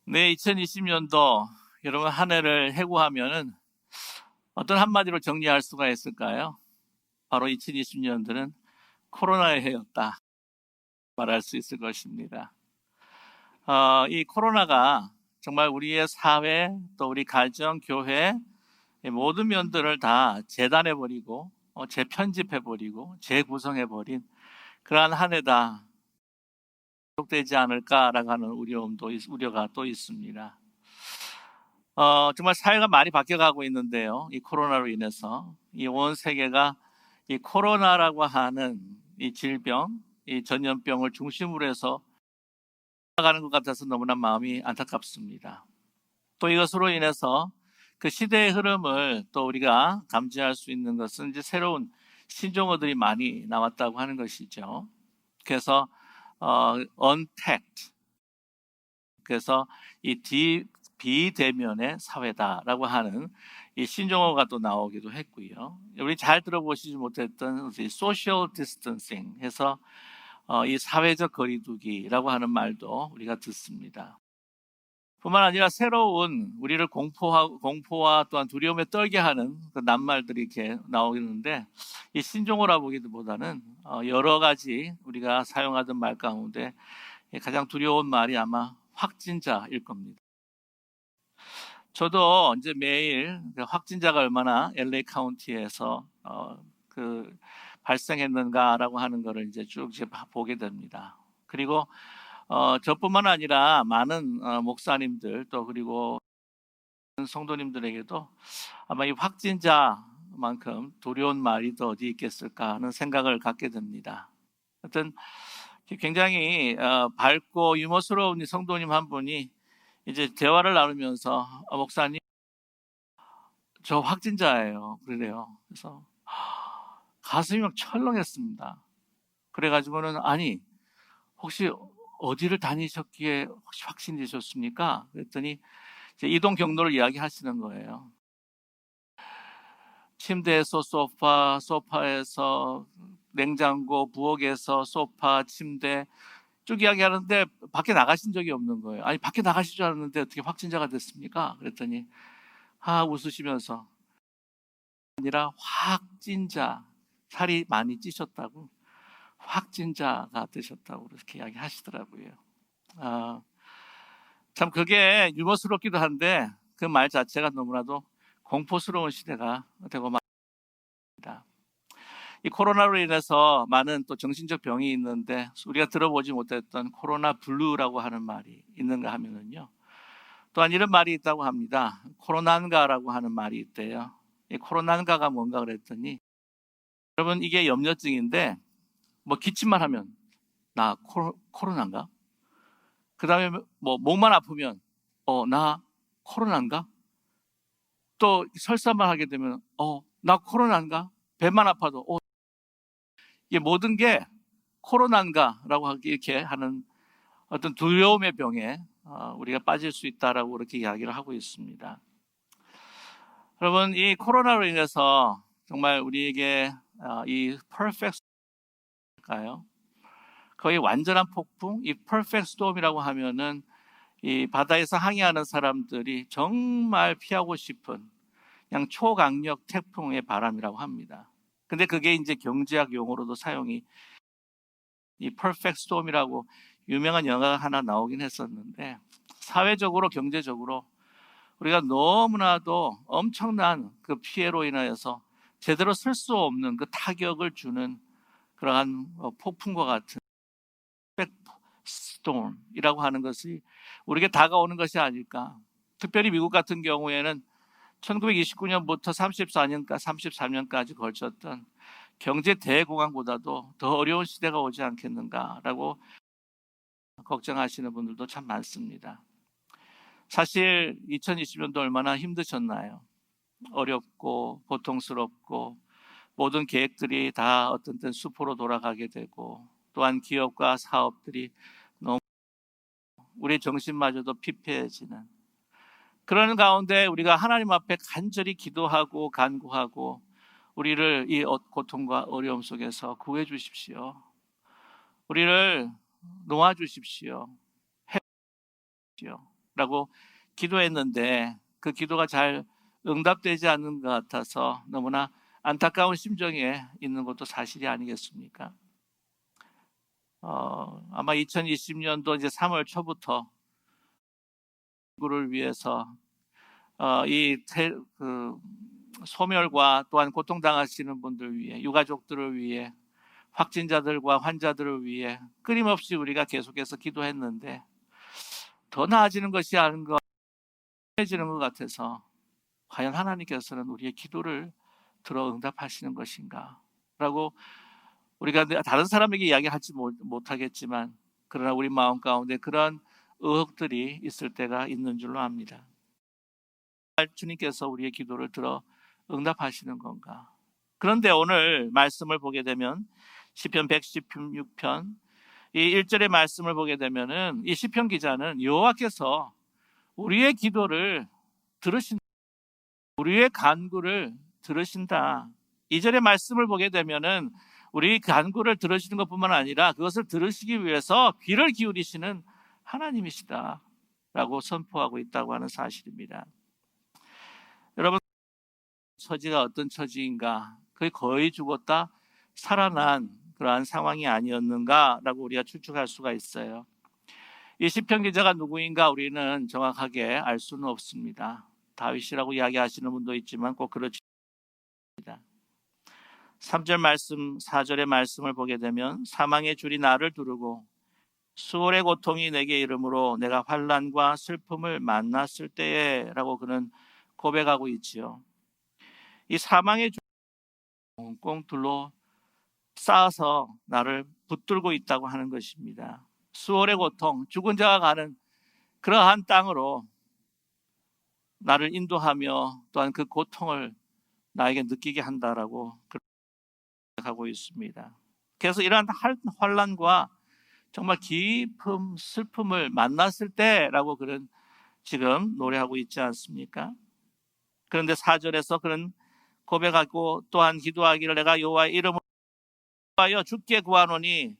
네, 2020년도 여러분 한 해를 해고하면은 어떤 한마디로 정리할 수가 있을까요? 바로 2020년도는 코로나의 해였다 말할 수 있을 것입니다. 이 코로나가 정말 우리의 사회 또 우리 가정, 교회 모든 면들을 다 재단해버리고 재편집해버리고 재구성해버린 그러한 한 해다 계속되지 않을까라고 하는 우려가 또 있습니다. 정말 사회가 많이 바뀌어가고 있는데요. 이 코로나로 인해서 이 온 세계가 이 코로나라고 하는 이 질병, 이 전염병을 중심으로 해서 나가는 것 같아서 너무나 마음이 안타깝습니다. 또 이것으로 인해서 그 시대의 흐름을 또 우리가 감지할 수 있는 것은 이제 새로운 신종어들이 많이 나왔다고 하는 것이죠. 그래서 untagged, 그래서 이 비대면의 사회다라고 하는 이 신종어가 또 나오기도 했고요. 우리 잘 들어보시지 못했던 소셜 디스턴싱 해서 이 사회적 거리두기라고 하는 말도 우리가 듣습니다. 뿐만 아니라 새로운 우리를 공포와 또한 두려움에 떨게 하는 그 낱말들이 이렇게 나오는데 이 신종어라 보기보다는 여러 가지 우리가 사용하던 말 가운데 가장 두려운 말이 아마 확진자일 겁니다. 저도 이제 매일 확진자가 얼마나 LA 카운티에서 그 발생했는가라고 하는 거를 이제 쭉 보게 됩니다. 그리고 저뿐만 아니라 많은 목사님들 또 그리고 성도님들에게도 아마 이 확진자만큼 두려운 말이 더 어디 있겠을까 하는 생각을 갖게 됩니다. 하여튼 굉장히 밝고 유머스러운 성도님 한 분이 이제 대화를 나누면서 목사님 저 확진자예요. 그래요. 그래서 가슴이 막 철렁했습니다. 그래가지고는 아니 혹시 어디를 다니셨기에 혹시 확진되셨습니까? 그랬더니 이제 이동 경로를 이야기하시는 거예요. 침대에서 소파에서 냉장고, 부엌에서 소파, 침대 쭉 이야기하는데 밖에 나가신 적이 없는 거예요. 아니 밖에 나가실 줄 알았는데 어떻게 확진자가 됐습니까? 그랬더니 웃으시면서 아니라 확진자, 살이 많이 찌셨다고 확진자가 되셨다고 그렇게 이야기하시더라고요. 참 그게 유머스럽기도 한데 그 말 자체가 너무나도 공포스러운 시대가 되고 말입니다. 이 코로나로 인해서 많은 또 정신적 병이 있는데 우리가 들어보지 못했던 코로나 블루라고 하는 말이 있는가 하면은요. 또한 이런 말이 있다고 합니다. 코로난가라고 하는 말이 있대요. 이 코로난가가 뭔가 그랬더니 여러분 이게 염려증인데 뭐 기침만 하면 나 코로나인가? 그 다음에 뭐 목만 아프면 나 코로나인가? 또 설사만 하게 되면 나 코로나인가? 배만 아파도 이게 모든 게 코로나인가라고 이렇게 하는 어떤 두려움의 병에 우리가 빠질 수 있다라고 그렇게 이야기를 하고 있습니다. 여러분 이 코로나로 인해서 정말 우리에게 이 퍼펙트가요 거의 완전한 폭풍, 이 퍼펙트 스톰이라고 하면은 이 바다에서 항해하는 사람들이 정말 피하고 싶은 그냥 초강력 태풍의 바람이라고 합니다. 근데 그게 이제 경제학 용어로도 사용이 이 퍼펙트 스톰이라고 유명한 영화가 하나 나오긴 했었는데 사회적으로 경제적으로 우리가 너무나도 엄청난 그 피해로 인하여서 제대로 쓸 수 없는 그 타격을 주는 그러한 폭풍과 같은 스톰이라고 하는 것이 우리에게 다가오는 것이 아닐까. 특별히 미국 같은 경우에는 1929년부터 34년까지 걸쳤던 경제 대공황보다도 더 어려운 시대가 오지 않겠는가라고 걱정하시는 분들도 참 많습니다. 사실 2020년도 얼마나 힘드셨나요? 어렵고 고통스럽고 모든 계획들이 다 어떤 때는 수포로 돌아가게 되고 또한 기업과 사업들이 너무 우리 정신마저도 피폐해지는 그런 가운데 우리가 하나님 앞에 간절히 기도하고 간구하고 우리를 이 고통과 어려움 속에서 구해 주십시오. 우리를 놓아 주십시오. 해 주십시오. 라고 기도했는데 그 기도가 잘 응답되지 않는 것 같아서 너무나 안타까운 심정에 있는 것도 사실이 아니겠습니까? 아마 2020년도 이제 3월 초부터 구를 위해서 그 소멸과 또한 고통당하시는 분들 위해, 유가족들을 위해, 확진자들과 환자들을 위해 끊임없이 우리가 계속해서 기도했는데 더 나아지는 것이 아닌 것, 해지는 것 같아서 과연 하나님께서는 우리의 기도를 들어 응답하시는 것인가? 라고 우리가 다른 사람에게 이야기하지 못하겠지만 그러나 우리 마음 가운데 그런 의혹들이 있을 때가 있는 줄로 압니다. 주님께서 우리의 기도를 들어 응답하시는 건가? 그런데 오늘 말씀을 보게 되면 시편 116편 이 1절의 말씀을 보게 되면은 이 시편 기자는 여호와께서 우리의 기도를 들으신다. 우리의 간구를 들으신다. 2절의 말씀을 보게 되면은 우리 간구를 들으시는 것뿐만 아니라 그것을 들으시기 위해서 귀를 기울이시는 하나님이시다 라고 선포하고 있다고 하는 사실입니다. 여러분, 처지가 어떤 처지인가? 거의 죽었다 살아난 그러한 상황이 아니었는가 라고 우리가 추측할 수가 있어요. 이 시편 기자가 누구인가 우리는 정확하게 알 수는 없습니다. 다윗이라고 이야기하시는 분도 있지만 꼭 그렇지 않습니다. 3절 말씀, 4절의 말씀을 보게 되면 사망의 줄이 나를 두르고 수월의 고통이 내게 이르므로 내가 환난과 슬픔을 만났을 때에 라고 그는 고백하고 있지요. 이 사망의 줄이 꽁꽁 둘러 쌓아서 나를 붙들고 있다고 하는 것입니다. 수월의 고통, 죽은 자가 가는 그러한 땅으로 나를 인도하며 또한 그 고통을 나에게 느끼게 한다라고 하고 있습니다. 그래서 이러한 환난과 정말 깊은 슬픔을 만났을 때라고 그런 지금 노래하고 있지 않습니까? 그런데 4절에서 그런 고백하고 또한 기도하기를 내가 여호와의 이름으로 하여 주께 구하노니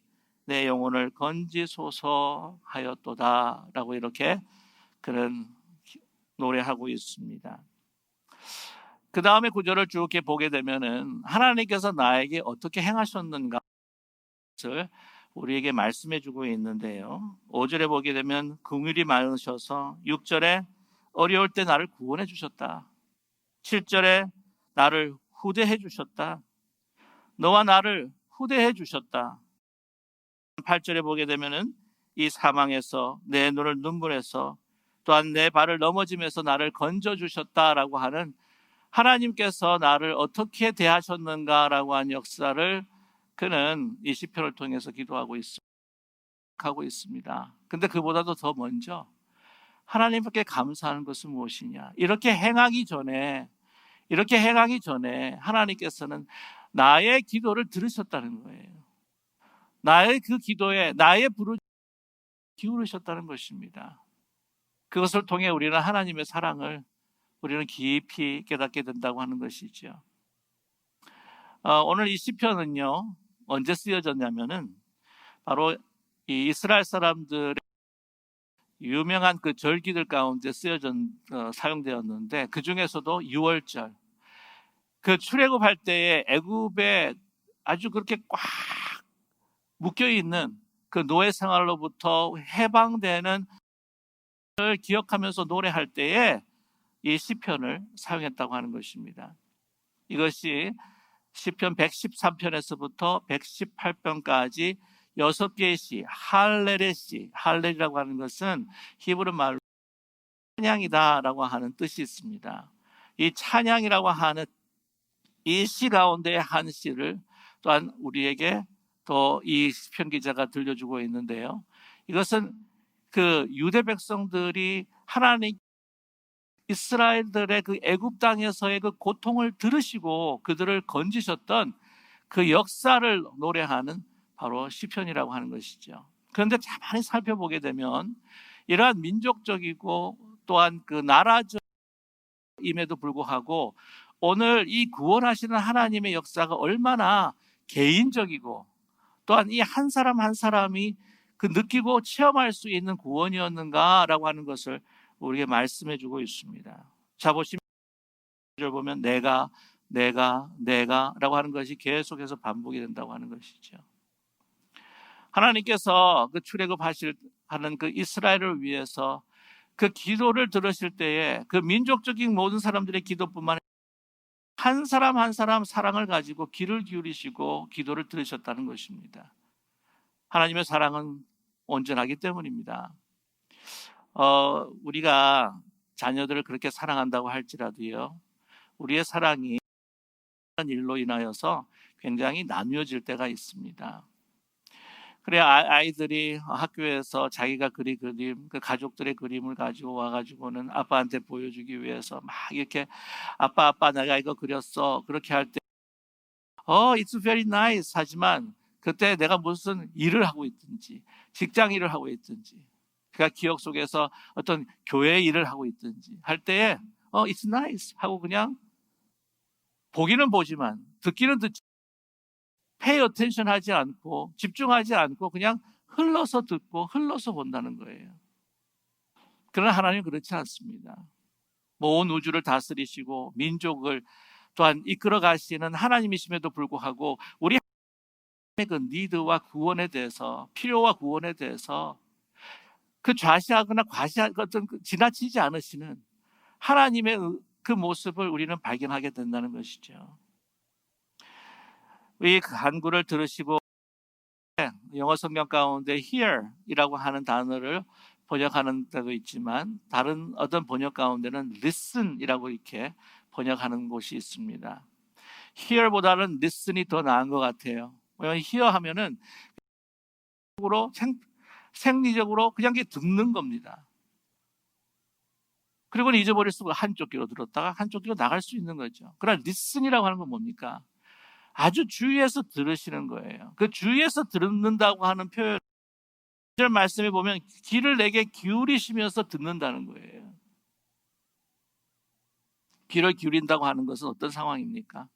내 영혼을 건지소서 하였도다 라고 이렇게 그런 노래하고 있습니다. 그 다음에 구절을 쭉 이렇게 보게 되면은 하나님께서 나에게 어떻게 행하셨는가를 우리에게 말씀해 주고 있는데요. 5절에 보게 되면 긍휼이 많으셔서, 6절에 어려울 때 나를 구원해 주셨다, 7절에 나를 후대해 주셨다, 너와 나를 후대해 주셨다, 8절에 보게 되면은 이 사망에서 내 눈을 눈물에서 또한 내 발을 넘어짐에서 나를 건져 주셨다라고 하는 하나님께서 나를 어떻게 대하셨는가라고 하는 역사를 그는 이 시편을 통해서 기도하고 있습니다. 근데 그보다도 더 먼저 하나님께 감사하는 것은 무엇이냐? 이렇게 행하기 전에 하나님께서는 나의 기도를 들으셨다는 거예요. 나의 그 기도에 나의 부르짖음을 기울이셨다는 것입니다. 그것을 통해 우리는 하나님의 사랑을 우리는 깊이 깨닫게 된다고 하는 것이죠. 오늘 이 시편은요 언제 쓰여졌냐면은 바로 이 이스라엘 사람들의 유명한 그 절기들 가운데 사용되었는데 그 중에서도 6월절, 그 출애굽할 때에 애굽에 아주 그렇게 꽉 묶여 있는 그 노예 생활로부터 해방되는 걸 기억하면서 노래할 때에 이 시편을 사용했다고 하는 것입니다. 이것이 시편 113편에서부터 118편까지 6개의 시, 할렐의 시, 할렐이라고 하는 것은 히브리 말로 찬양이다라고 하는 뜻이 있습니다. 이 찬양이라고 하는 이 시 가운데 한 시를 또한 우리에게 또 이 시편 기자가 들려주고 있는데요. 이것은 그 유대 백성들이 하나님 이스라엘들의 그 애굽 땅에서의 그 고통을 들으시고 그들을 건지셨던 그 역사를 노래하는 바로 시편이라고 하는 것이죠. 그런데 가만히 살펴보게 되면 이러한 민족적이고 또한 그 나라적임에도 불구하고 오늘 이 구원하시는 하나님의 역사가 얼마나 개인적이고 또한 이 한 사람 한 사람이 그 느끼고 체험할 수 있는 구원이었는가라고 하는 것을 우리에게 말씀해 주고 있습니다. 자, 보시면 보면 내가라고 하는 것이 계속해서 반복이 된다고 하는 것이죠. 하나님께서 그 하는 그 이스라엘을 위해서 그 기도를 들으실 때에 그 민족적인 모든 사람들의 기도뿐만 아니라 한 사람 한 사람 사랑을 가지고 귀를 기울이시고 기도를 들으셨다는 것입니다. 하나님의 사랑은 온전하기 때문입니다. 우리가 자녀들을 그렇게 사랑한다고 할지라도요, 우리의 사랑이 일로 인하여서 굉장히 나누어질 때가 있습니다. 그래, 아이들이 학교에서 자기가 그린 그림, 그 가족들의 그림을 가지고 와가지고는 아빠한테 보여주기 위해서 막 이렇게 아빠 내가 이거 그렸어 그렇게 할 때 it's very nice 하지만 그때 내가 무슨 일을 하고 있든지 직장 일을 하고 있든지 그가 기억 속에서 어떤 교회 일을 하고 있든지 할 때에 it's nice 하고 그냥 보기는 보지만 듣기는 듣지 pay attention 하지 않고 집중하지 않고 그냥 흘러서 듣고 흘러서 본다는 거예요. 그러나 하나님은 그렇지 않습니다. 온 우주를 다스리시고 민족을 또한 이끌어 가시는 하나님이심에도 불구하고 우리 그 니드와 구원에 대해서 필요와 구원에 대해서 그 좌시하거나 어떤 지나치지 않으시는 하나님의 그 모습을 우리는 발견하게 된다는 것이죠. 이 간구를 들으시고 영어 성경 가운데 hear이라고 하는 단어를 번역하는 데도 있지만 다른 어떤 번역 가운데는 listen이라고 이렇게 번역하는 곳이 있습니다. hear보다는 listen이 더 나은 것 같아요. 왜냐하면 hear 하면은 생리적으로 그냥 듣는 겁니다. 그리고는 잊어버릴 수가 한쪽 귀로 들었다가 한쪽 귀로 나갈 수 있는 거죠. 그러나 listen이라고 하는 건 뭡니까? 아주 주의해서 들으시는 거예요. 그 주의해서 듣는다고 하는 표현, 말씀에 보면 귀를 내게 기울이시면서 듣는다는 거예요. 귀를 기울인다고 하는 것은 어떤 상황입니까?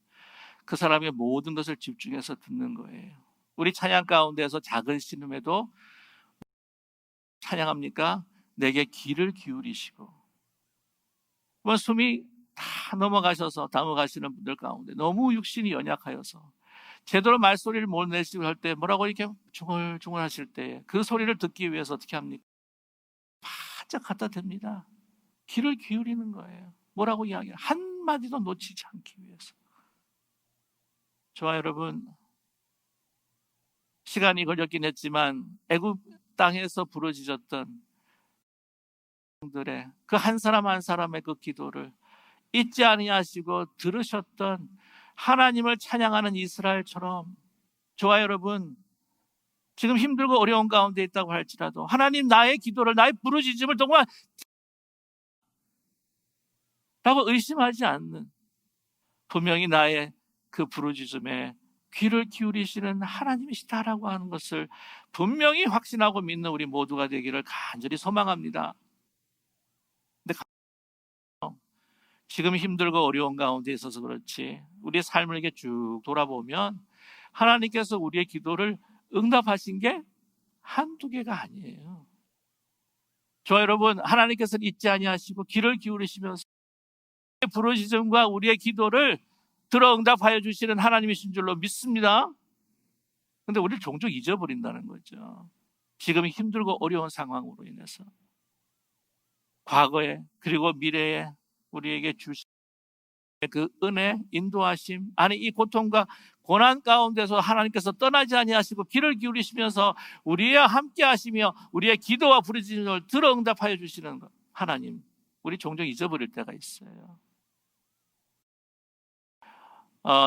그 사람의 모든 것을 집중해서 듣는 거예요. 우리 찬양 가운데서 작은 신음에도 찬양합니까? 내게 귀를 기울이시고. 숨이 다 넘어가시는 분들 가운데 너무 육신이 연약하여서 제대로 말소리를 못 내시고 할 때 뭐라고 이렇게 중얼중얼 하실 때 그 소리를 듣기 위해서 어떻게 합니까? 바짝 갖다 댑니다. 귀를 기울이는 거예요. 뭐라고 이야기해요? 한마디도 놓치지 않기 위해서. 저와 여러분, 시간이 걸렸긴 했지만 애굽 땅에서 부르짖었던 들의 그 한 사람 한 사람의 그 기도를 잊지 아니하시고 들으셨던 하나님을 찬양하는 이스라엘처럼 저와 여러분 지금 힘들고 어려운 가운데 있다고 할지라도 하나님 나의 기도를 나의 부르짖음을 정말 라고 의심하지 않는 분명히 나의 그 부르짖음에 귀를 기울이시는 하나님이시다라고 하는 것을 분명히 확신하고 믿는 우리 모두가 되기를 간절히 소망합니다. 근데 지금 힘들고 어려운 가운데 있어서 그렇지 우리의 삶을 이렇게 쭉 돌아보면 하나님께서 우리의 기도를 응답하신 게 한두 개가 아니에요. 저 여러분 하나님께서는 잊지 아니하시고 귀를 기울이시면서 부르짖음과 우리의 기도를 들어 응답하여 주시는 하나님이신 줄로 믿습니다. 그런데 우리를 종종 잊어버린다는 거죠. 지금 힘들고 어려운 상황으로 인해서 과거에 그리고 미래에 우리에게 주신 그 은혜, 인도하심, 아니 이 고통과 고난 가운데서 하나님께서 떠나지 아니하시고 귀를 기울이시면서 우리와 함께 하시며 우리의 기도와 부르짖음을 들어 응답하여 주시는 하나님, 우리 종종 잊어버릴 때가 있어요.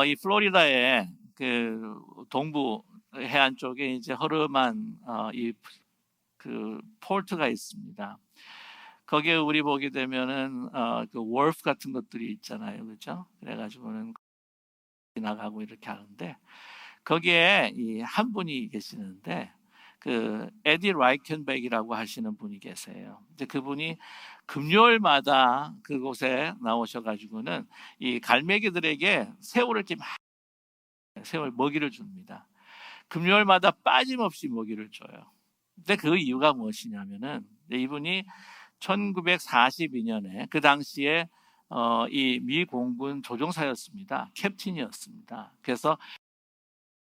이 플로리다의 그 동부 해안 쪽에 이제 허름한 그 포트가 있습니다. 거기에 우리 보게 되면은 그 월프 같은 것들이 있잖아요, 그렇죠? 그래가지고는 나가고 이렇게 하는데 거기에 이 한 분이 계시는데 그 에디 라이켄백이라고 하시는 분이 계세요. 이제 그분이 금요일마다 그곳에 나오셔가지고는 이 갈매기들에게 새우를 이렇게 새우 먹이를 줍니다. 금요일마다 빠짐없이 먹이를 줘요. 근데 그 이유가 무엇이냐면은 이분이 1942년에 그 당시에 이 미 공군 조종사였습니다. 캡틴이었습니다. 그래서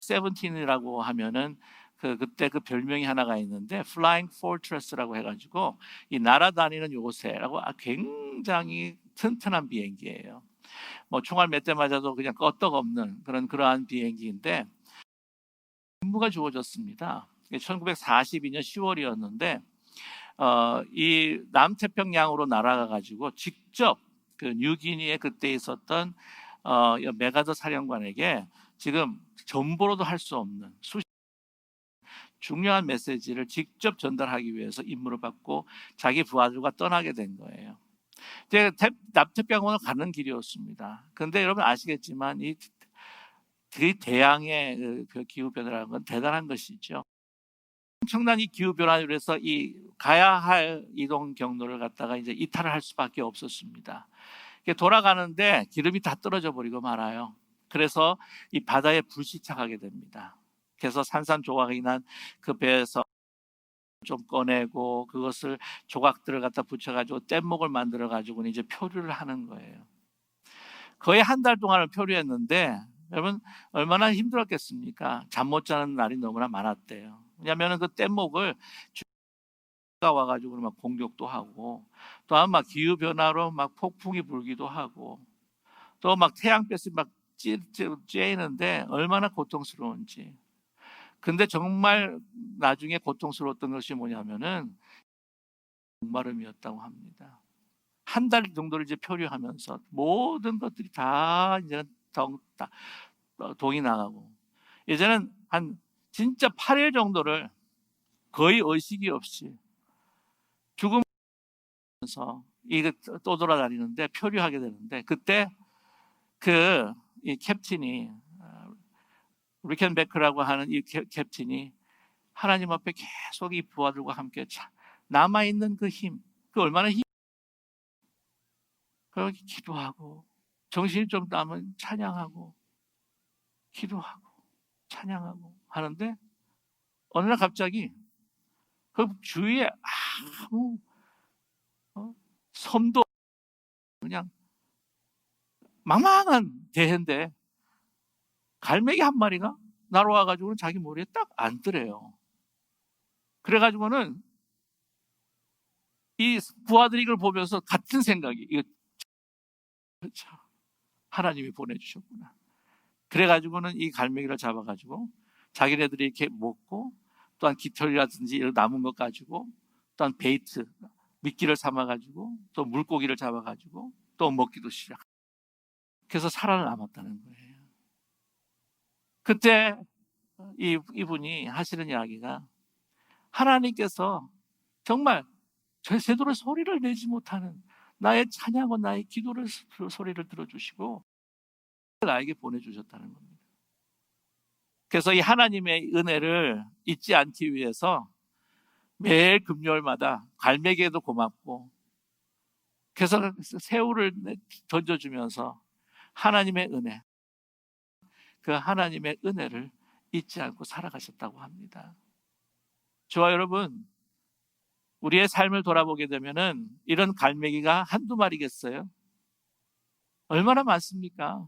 세븐틴이라고 하면은 그때 그 별명이 하나가 있는데 Flying Fortress라고 해가지고 이 날아다니는 요새라고 굉장히 튼튼한 비행기예요. 뭐 총알 몇 대 맞아도 그냥 끄떡없는 그러한 비행기인데 임무가 주어졌습니다. 1942년 10월이었는데 이 남태평양으로 날아가 가지고 직접 그 뉴기니에 그때 있었던 메가더 사령관에게 지금 전보로도 할 수 없는 중요한 메시지를 직접 전달하기 위해서 임무를 받고 자기 부하들과 떠나게 된 거예요. 이제 남태평양으로 가는 길이었습니다. 그런데 여러분 아시겠지만 이 대양의 그 기후 변화라는 건 대단한 것이죠. 엄청난 이 기후 변화로 해서 이 가야 할 이동 경로를 갖다가 이제 이탈을 할 수밖에 없었습니다. 돌아가는데 기름이 다 떨어져 버리고 말아요. 그래서 이 바다에 불시착하게 됩니다. 그래서 산산조각이 난 그 배에서 좀 꺼내고 그것을 조각들을 갖다 붙여가지고 뗏목을 만들어가지고 이제 표류를 하는 거예요. 거의 한 달 동안을 표류했는데 여러분 얼마나 힘들었겠습니까? 잠 못 자는 날이 너무나 많았대요. 왜냐하면 그 뗏목을 가 와가지고 막 공격도 하고 또 막 기후 변화로 막 폭풍이 불기도 하고 또 막 태양볕이 막 쬐는데 얼마나 고통스러운지. 근데 정말 나중에 고통스러웠던 것이 뭐냐면은 목마름이었다고 합니다. 한 달 정도를 이제 표류하면서 모든 것들이 다 이제 동이 나가고 이제는 한 진짜 8일 정도를 거의 의식이 없이 죽으면서 이거 또 돌아다니는데 표류하게 되는데 그때 이 캡틴이 리켄베크라고 하는 이 캡틴이 하나님 앞에 계속 이 부하들과 함께 남아있는 그 힘, 그 얼마나 그렇게 기도하고 정신이 좀 남은 찬양하고 기도하고 찬양하고 하는데 어느 날 갑자기 그 주위에 아무 섬도 그냥 망망한 대해인데 갈매기 한 마리가 날아와가지고는 자기 머리에 딱 앉더래요. 그래가지고는 이 부하들이 이걸 보면서 같은 생각이 이거 그렇죠. 하나님이 보내주셨구나. 그래가지고는 이 갈매기를 잡아가지고 자기네들이 이렇게 먹고 또한 깃털이라든지 이런 남은 것 가지고 또한 베이트 미끼를 삼아가지고 또 물고기를 잡아가지고 또 먹기도 시작. 그래서 살아남았다는 거예요. 그때 이분이 하시는 이야기가 하나님께서 정말 제대로 소리를 내지 못하는 나의 찬양과 나의 기도를 소리를 들어주시고 나에게 보내주셨다는 겁니다. 그래서 이 하나님의 은혜를 잊지 않기 위해서 매일 금요일마다 갈매기에도 고맙고 그래서 새우를 던져주면서 하나님의 은혜, 그 하나님의 은혜를 잊지 않고 살아가셨다고 합니다. 저와 여러분, 우리의 삶을 돌아보게 되면은 이런 갈매기가 한두 마리겠어요? 얼마나 많습니까?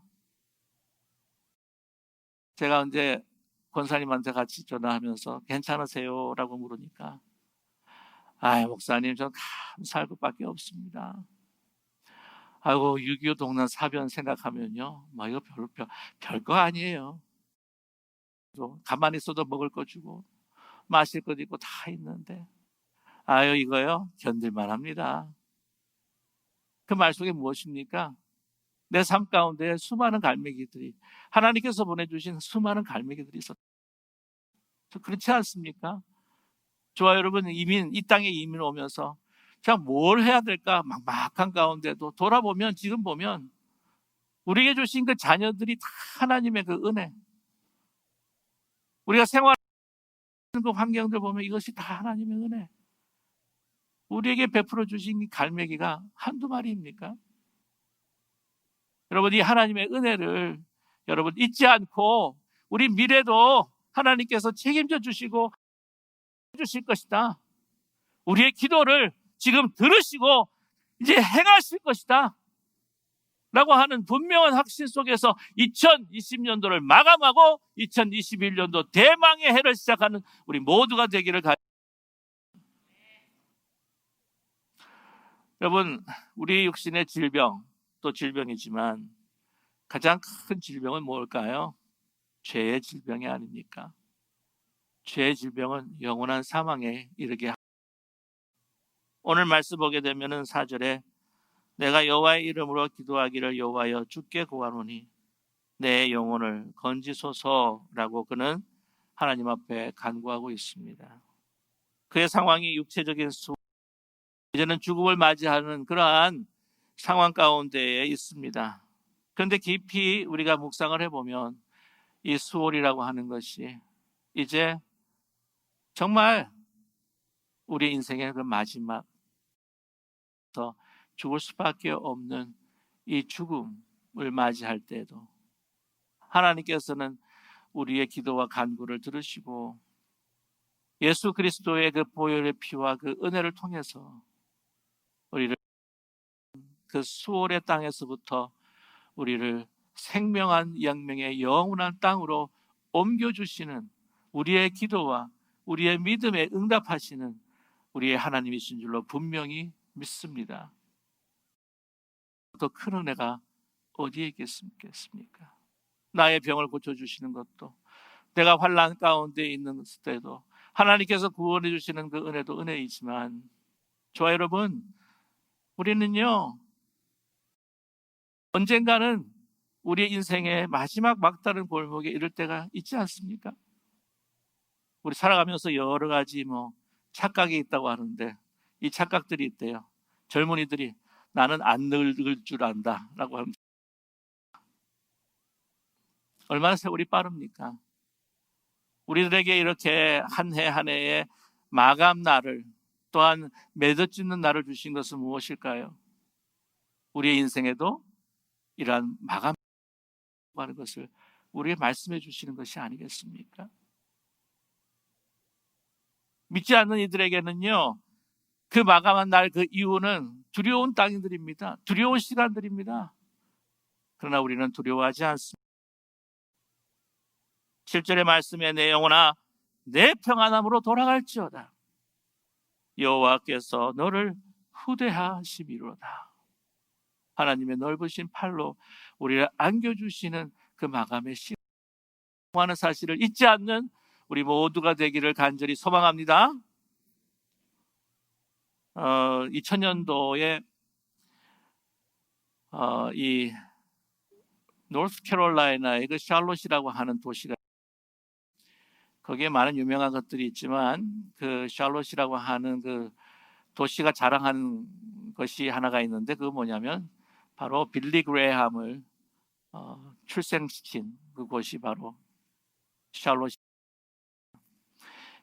제가 이제 권사님한테 같이 전화하면서 괜찮으세요? 라고 물으니까 목사님 전 감사할 것밖에 없습니다. 아이고 6.25 동란 사변 생각하면요 이거 별거 아니에요. 가만히 있어도 먹을 거 주고 마실 것 있고 다 있는데 이거요 견딜만 합니다. 그 말 속에 무엇입니까? 내 삶 가운데 수많은 갈매기들이 하나님께서 보내주신 수많은 갈매기들이 있었다. 그렇지 않습니까? 저와 여러분 이 땅에 이민 오면서 참 뭘 해야 될까 막막한 가운데도 돌아보면 지금 보면 우리에게 주신 그 자녀들이 다 하나님의 그 은혜, 우리가 생활하는 그 환경들 보면 이것이 다 하나님의 은혜, 우리에게 베풀어 주신 이 갈매기가 한두 마리입니까? 여러분 이 하나님의 은혜를 여러분 잊지 않고 우리 미래도 하나님께서 책임져 주시고 주실 것이다. 우리의 기도를 지금 들으시고 이제 행하실 것이다 라고 하는 분명한 확신 속에서 2020년도를 마감하고 2021년도 대망의 해를 시작하는 우리 모두가 되기를 여러분, 우리 육신의 질병, 또 질병이지만 가장 큰 질병은 뭘까요? 죄의 질병이 아닙니까? 죄의 질병은 영원한 사망에 이르게 합니다. 오늘 말씀 보게 되면은 4절에 내가 여호와의 이름으로 기도하기를 여호와여 주께 구하노니 내 영혼을 건지소서라고 그는 하나님 앞에 간구하고 있습니다. 그의 상황이 육체적인 이제는 죽음을 맞이하는 그러한 상황 가운데에 있습니다. 그런데 깊이 우리가 묵상을 해보면 이 수월이라고 하는 것이 이제 정말 우리 인생의 그 마지막 죽을 수밖에 없는 이 죽음을 맞이할 때에도 하나님께서는 우리의 기도와 간구를 들으시고 예수 그리스도의 그 보혈의 피와 그 은혜를 통해서 우리를 그 수월의 땅에서부터 우리를 생명한 영명의 영원한 땅으로 옮겨주시는 우리의 기도와 우리의 믿음에 응답하시는 우리의 하나님이신 줄로 분명히 믿습니다. 더 큰 은혜가 어디에 있겠습니까? 나의 병을 고쳐주시는 것도, 내가 환난 가운데 있는 때도 하나님께서 구원해 주시는 그 은혜도 은혜이지만, 저와 여러분, 우리는요 언젠가는 우리 인생의 마지막 막다른 골목에 이를 때가 있지 않습니까? 우리 살아가면서 여러 가지 착각이 있다고 하는데 이 착각들이 있대요. 젊은이들이 나는 안 늙을 줄 안다 라고 합니다. 얼마나 세월이 빠릅니까? 우리들에게 이렇게 한 해 한 해의 마감 날을, 또한 맺어짓는 날을 주신 것은 무엇일까요? 우리의 인생에도 이러한 마감하는 것을 우리에게 말씀해 주시는 것이 아니겠습니까? 믿지 않는 이들에게는요 그 마감한 날 그 이후는 두려운 땅들입니다. 두려운 시간들입니다. 그러나 우리는 두려워하지 않습니다. 7절의 말씀에 내 영혼아 내 평안함으로 돌아갈지어다 여호와께서 너를 후대하심이로다. 하나님의 넓으신 팔로 우리를 안겨주시는 그 마감의 시간 하는 사실을 잊지 않는 우리 모두가 되기를 간절히 소망합니다. 2000년도에 이 노스캐롤라이나의 그 샬롯이라고 하는 도시가, 거기에 많은 유명한 것들이 있지만 그 샬롯이라고 하는 그 도시가 자랑하는 것이 하나가 있는데, 그거 뭐냐면 바로 빌리 그레이함을 출생시킨 그곳이 바로 샬롯.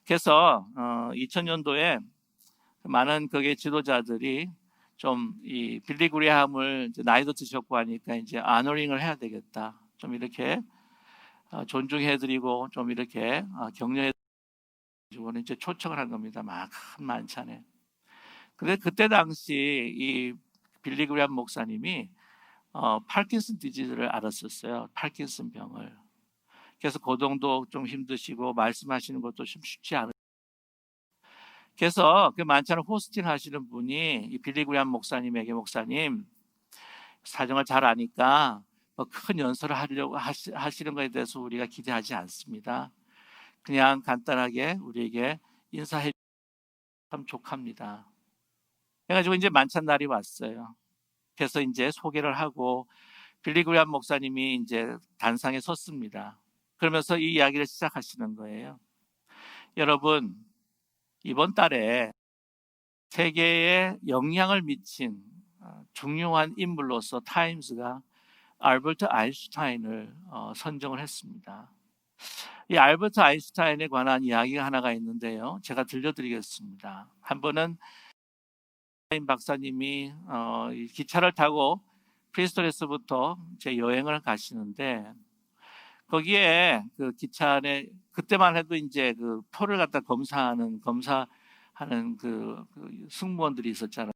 그래서 2000년도에 많은 거기에 지도자들이 좀 이 빌리 그레이함을 나이도 드셨고 하니까 이제 아너링을 해야 되겠다, 좀 이렇게 존중해드리고 좀 이렇게 격려해주고 이제 초청을 한 겁니다. 큰 만찬에. 근데 그때 당시 이 빌리 그레이함 목사님이 파킨슨 디지즈를 앓았었어요. 파킨슨 병을. 그래서 고동도 좀 힘드시고 말씀하시는 것도 좀 쉽지 않으셨어요. 그래서 그 만찬을 호스팅 하시는 분이 이 빌리 그레이함 목사님에게, 목사님 사정을 잘 아니까 큰 연설을 하려고 하시는 것에 대해서 우리가 기대하지 않습니다. 그냥 간단하게 우리에게 인사해 주시면 족합니다. 그래가지고 이제 만찬 날이 왔어요. 그래서 이제 소개를 하고 빌리 그레이함 목사님이 이제 단상에 섰습니다. 그러면서 이 이야기를 시작하시는 거예요. 여러분, 이번 달에 세계에 영향을 미친 중요한 인물로서 타임스가 알버트 아인슈타인을 선정을 했습니다. 이 알버트 아인슈타인에 관한 이야기가 하나가 있는데요, 제가 들려드리겠습니다. 한 번은 박사님이 기차를 타고 프리스톨에서부터 제 여행을 가시는데, 거기에 그 기차 안에 그때만 해도 이제 그 표를 갖다 검사하는 하는 그 승무원들이 있었잖아요.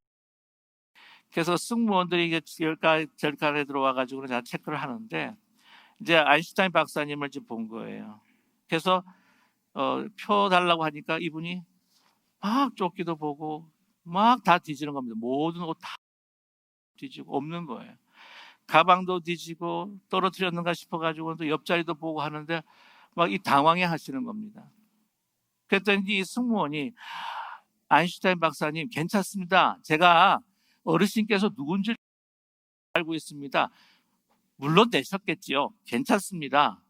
그래서 승무원들이 이게 절간에 들어와 가지고 제가 체크를 하는데 이제 아인슈타인 박사님을 지금 본 거예요. 그래서 표 달라고 하니까 이분이 막 조끼도 보고 막 다 뒤지는 겁니다. 모든 옷 다 뒤지고 없는 거예요. 가방도 뒤지고 떨어뜨렸는가 싶어가지고 또 옆자리도 보고 하는데 막 이 당황해 하시는 겁니다. 그랬더니 이 승무원이 아인슈타인 박사님 괜찮습니다. 제가 어르신께서 누군지 알고 있습니다. 물론 내셨겠지요. 괜찮습니다.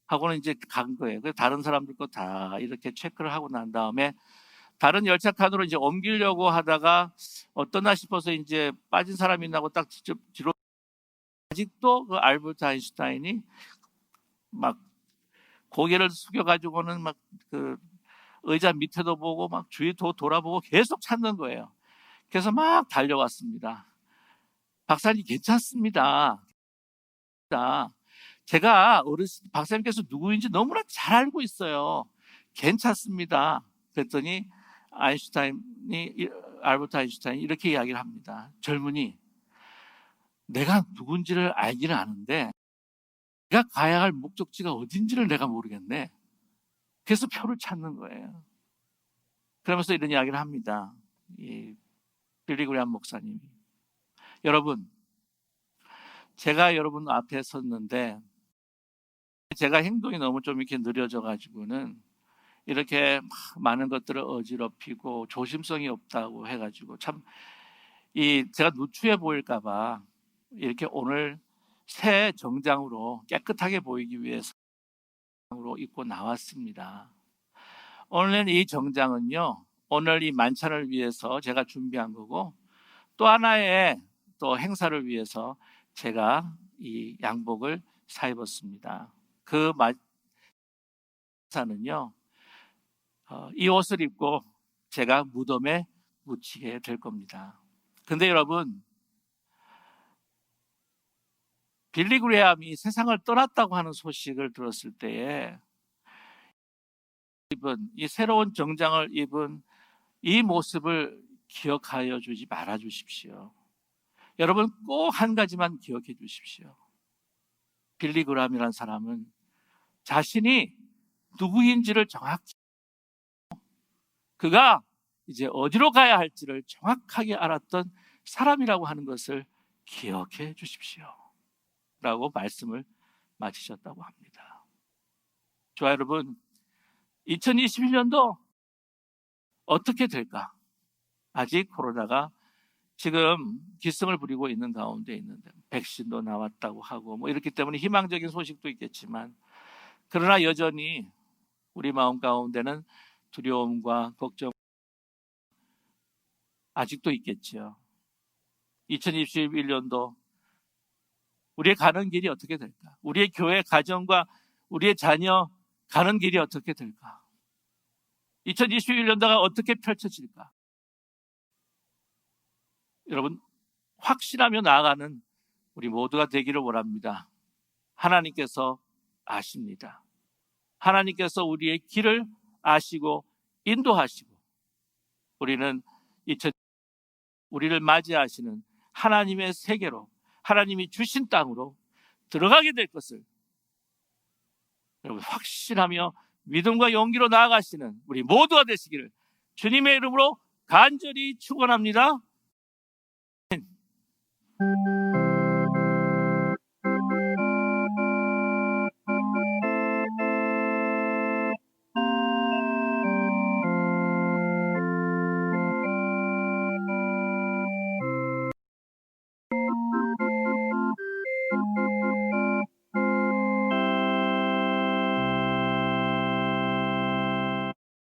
하고는 이제 간 거예요. 그래서 다른 사람들 거 다 이렇게 체크를 하고 난 다음에 다른 열차 칸으로 이제 옮기려고 하다가 어떠나 싶어서 이제 빠진 사람이 있나고 딱 직접 뒤로 아직도 그 알버트 아인슈타인이 막 고개를 숙여 가지고는 막 그 의자 밑에도 보고 막 주위도 돌아보고 계속 찾는 거예요. 그래서 막 달려왔습니다. 박사님 괜찮습니다. 제가 어르신 박사님께서 누구인지 너무나 잘 알고 있어요. 괜찮습니다. 그랬더니 알버트 아인슈타인이 이렇게 이야기를 합니다. 젊은이, 내가 누군지를 알기는 아는데 내가 가야 할 목적지가 어딘지를 내가 모르겠네. 그래서 표를 찾는 거예요. 그러면서 이런 이야기를 합니다. 이 빌리 그레이엄 목사님이. 여러분, 제가 여러분 앞에 섰는데 제가 행동이 너무 좀 이렇게 느려져 가지고는 이렇게 많은 것들을 어지럽히고 조심성이 없다고 해가지고 참 제가 누추해 보일까 봐 이렇게 오늘 새 정장으로 깨끗하게 보이기 위해서 입고 나왔습니다. 오늘 이 정장은요, 오늘 이 만찬을 위해서 제가 준비한 거고 또 하나의 또 행사를 위해서 제가 이 양복을 사 입었습니다. 그 만찬은요, 이 옷을 입고 제가 무덤에 묻히게 될 겁니다. 근데 여러분, 빌리 그레이엄이 세상을 떠났다고 하는 소식을 들었을 때에 이 새로운 정장을 입은 이 모습을 기억하여 주지 말아 주십시오. 여러분 꼭 한 가지만 기억해 주십시오. 빌리 그레이엄이라는 사람은 자신이 누구인지를 정확히, 그가 이제 어디로 가야 할지를 정확하게 알았던 사람이라고 하는 것을 기억해 주십시오. 라고 말씀을 마치셨다고 합니다. 좋아요, 여러분. 2021년도 어떻게 될까? 아직 코로나가 지금 기승을 부리고 있는 가운데 있는데 백신도 나왔다고 하고 뭐 이렇기 때문에 희망적인 소식도 있겠지만 그러나 여전히 우리 마음 가운데는 두려움과 걱정 아직도 있겠지요. 2021년도 우리의 가는 길이 어떻게 될까? 우리의 교회 가정과 우리의 자녀 가는 길이 어떻게 될까? 2021년도가 어떻게 펼쳐질까? 여러분 확신하며 나아가는 우리 모두가 되기를 원합니다. 하나님께서 아십니다. 하나님께서 우리의 길을 아시고 인도하시고 우리는 우리를 맞이하시는 하나님의 세계로, 하나님이 주신 땅으로 들어가게 될 것을 여러분 확신하며 믿음과 용기로 나아가시는 우리 모두가 되시기를 주님의 이름으로 간절히 축원합니다.